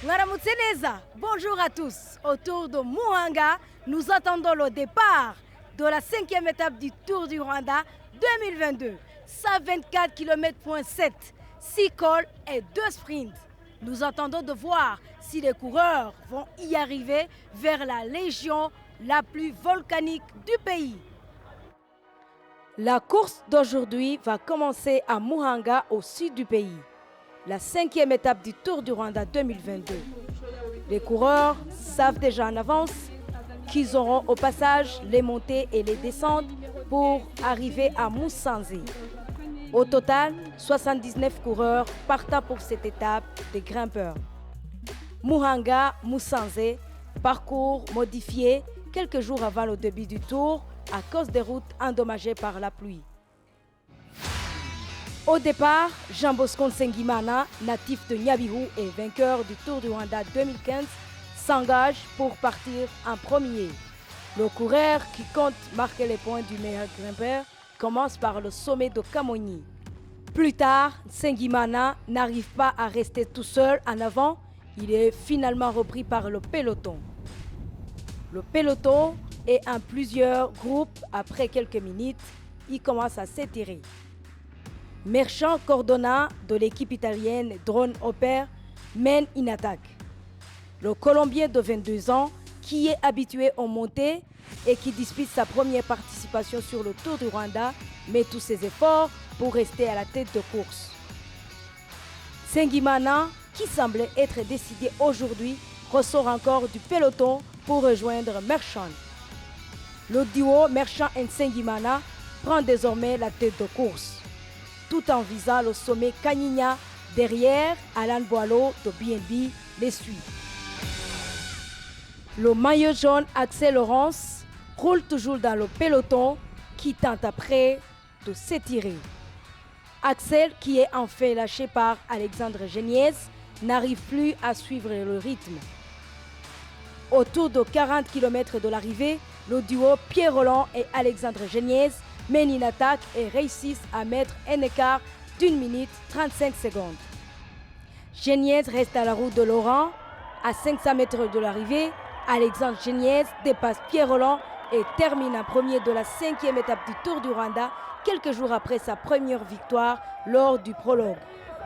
Mwaramutse neza. Bonjour à tous. Autour de Muhanga, nous attendons le départ de la 5e étape du Tour du Rwanda 2022. 124 km/7, 6 cols et 2 sprints. Nous attendons de voir si les coureurs vont y arriver vers la région la plus volcanique du pays. La course d'aujourd'hui va commencer à Muhanga, au sud du pays. La 5e étape du Tour du Rwanda 2022. Les coureurs savent déjà en avance qu'ils auront au passage les montées et les descentes pour arriver à Musanze. Au total, 79 coureurs partant pour cette étape des grimpeurs. Muhanga-Musanze, parcours modifié quelques jours avant le début du tour à cause des routes endommagées par la pluie. Au départ, Jean Bosco Nsengimana, natif de Nyabihu et vainqueur du Tour du Rwanda 2015, s'engage pour partir en premier. Le coureur qui compte marquer les points du meilleur grimpeur commence par le sommet de Kamonyi. Plus tard, Nsengimana n'arrive pas à rester tout seul en avant. Il est finalement repris par le peloton. Le peloton est en plusieurs groupes. Après quelques minutes, il commence à s'étirer. Merchant Cordona de l'équipe italienne Drone Hopper mène une attaque. Le Colombien de 22 ans, qui est habitué aux montées et qui dispute sa première participation sur le Tour du Rwanda, met tous ses efforts pour rester à la tête de course. Nsengimana, qui semblait être décidé aujourd'hui, ressort encore du peloton pour rejoindre Merchant. Le duo Merchant et Nsengimana prend désormais la tête de course, tout en visant le sommet Kanyinya. Derrière, Alan Boileau de BNB les suit. Le maillot jaune Axel Laurence roule toujours dans le peloton qui tente après de s'étirer. Axel, qui est enfin lâché par Alexandre Geniez, n'arrive plus à suivre le rythme. Autour de 40 km de l'arrivée, le duo Pierre Roland et Alexandre Geniez mènent une attaque et réussissent à mettre un écart d'1 minute 35 secondes. Geniez reste à la route de Laurent. À 500 mètres de l'arrivée, Alexandre Geniez dépasse Pierre Roland et termine en premier de la 5e étape du Tour du Rwanda, quelques jours après sa première victoire lors du prologue.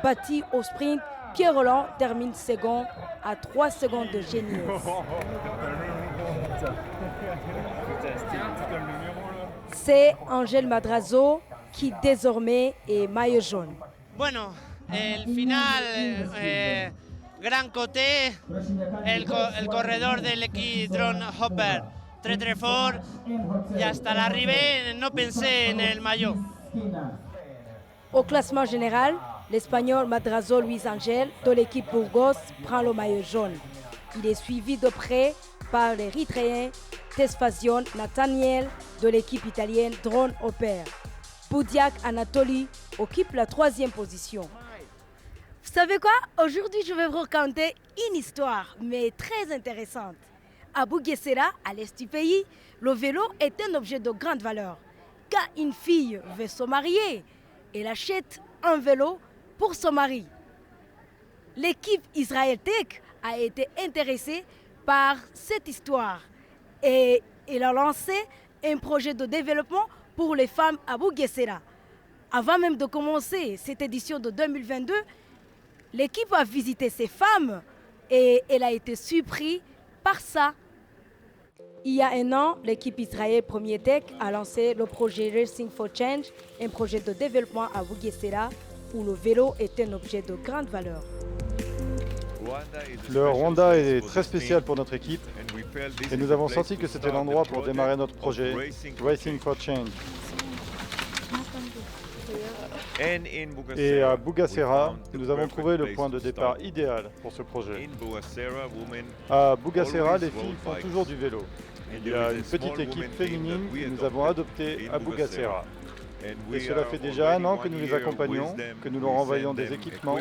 Battu au sprint, Pierre Roland termine second à 3 secondes de Geniez. C'est Angel Madrazo qui désormais est maillot jaune. Bueno, el final, gran côté, el corredor del equipo Drone Hopper, très très fort, y hasta l'arrivée, no pensé en el maillot. Au classement général, l'Espagnol Madrazo Luis Angel de l'équipe Burgos prend le maillot jaune. Il est suivi de près par l'Érythréen Tesfazion Nathaniel de l'équipe italienne Drone Hopper. Boudiak Anatoly occupe la 3e position. Vous savez quoi? Aujourd'hui, je vais vous raconter une histoire, mais très intéressante. À Bugesera, à l'est du pays, le vélo est un objet de grande valeur. Quand une fille veut se marier, elle achète un vélo pour son mari. L'équipe Israel Tech a été intéressée par cette histoire et elle a lancé un projet de développement pour les femmes à Bugesera. Avant même de commencer cette édition de 2022, l'équipe a visité ces femmes et elle a été surprise par ça. Il y a un an, l'équipe Israël Premier Tech a lancé le projet Racing for Change, un projet de développement à Bugesera où le vélo est un objet de grande valeur. Le Rwanda est très spécial pour notre équipe et nous avons senti que c'était l'endroit pour démarrer notre projet Racing for Change. Et à Bugesera, nous avons trouvé le point de départ idéal pour ce projet. À Bugesera, les filles font toujours du vélo. Il y a une petite équipe féminine que nous avons adoptée à Bugesera. Et cela fait déjà 1 an que nous les accompagnons, que nous leur envoyons des équipements.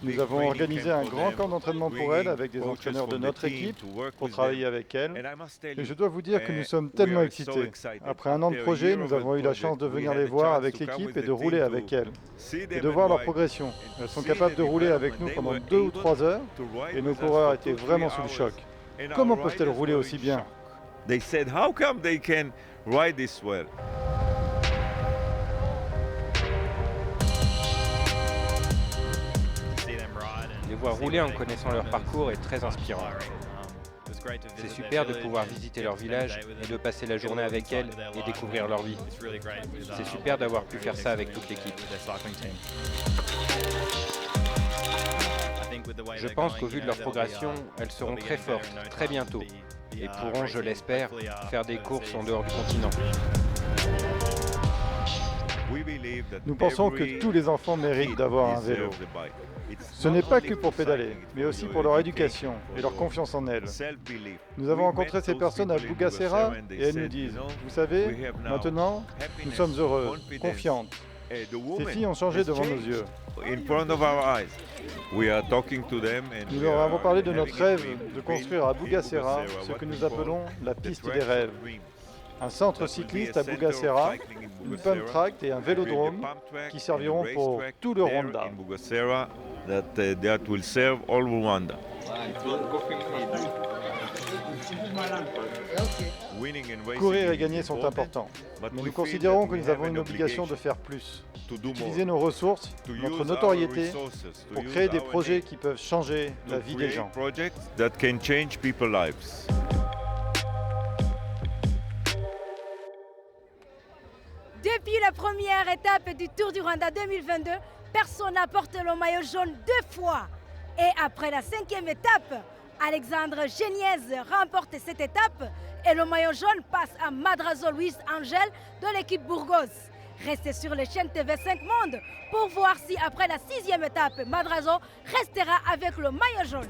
Nous avons organisé un grand camp d'entraînement pour elles avec des entraîneurs de notre équipe pour travailler avec elles. Et je dois vous dire que nous sommes tellement excités. Après 1 an de projet, nous avons eu la chance de venir les voir avec l'équipe et de rouler avec elles. Et de voir leur progression. Elles sont capables de rouler avec nous pendant 2 ou 3 heures et nos coureurs étaient vraiment sous le choc. Comment peuvent-elles rouler aussi bien? They said, how come they can ride this well? Les voir rouler en connaissant leur parcours est très inspirant. C'est super de pouvoir visiter leur village et de passer la journée avec elles et découvrir leur vie. C'est super d'avoir pu faire ça avec toute l'équipe. Je pense qu'au vu de leur progression, elles seront très fortes, très bientôt, et pourront, je l'espère, faire des courses en dehors du continent. Nous pensons que tous les enfants méritent d'avoir un vélo. Ce n'est pas que pour pédaler, mais aussi pour leur éducation et leur confiance en elles. Nous avons rencontré ces personnes à Bugasera et elles nous disent « Vous savez, maintenant, nous sommes heureuses, confiantes. Ces filles ont changé devant nos yeux. » Nous leur avons parlé de notre rêve de construire à Bugasera ce que nous appelons la piste des rêves. Un centre cycliste à Bugasera, une pump track et un vélodrome qui serviront pour tout le Rwanda. Courir et gagner sont importants, mais nous considérons que nous avons une obligation de faire plus, d'utiliser nos ressources, notre notoriété, pour créer des projets qui peuvent changer la vie des gens. Depuis la première étape du Tour du Rwanda 2022, personne n'a porté le maillot jaune 2 fois. Et après la 5e étape, Alexandre Geniez remporte cette étape et le maillot jaune passe à Madrazo Luis Angel de l'équipe Burgos. Restez sur les chaînes TV5 Monde pour voir si après la 6e étape, Madrazo restera avec le maillot jaune.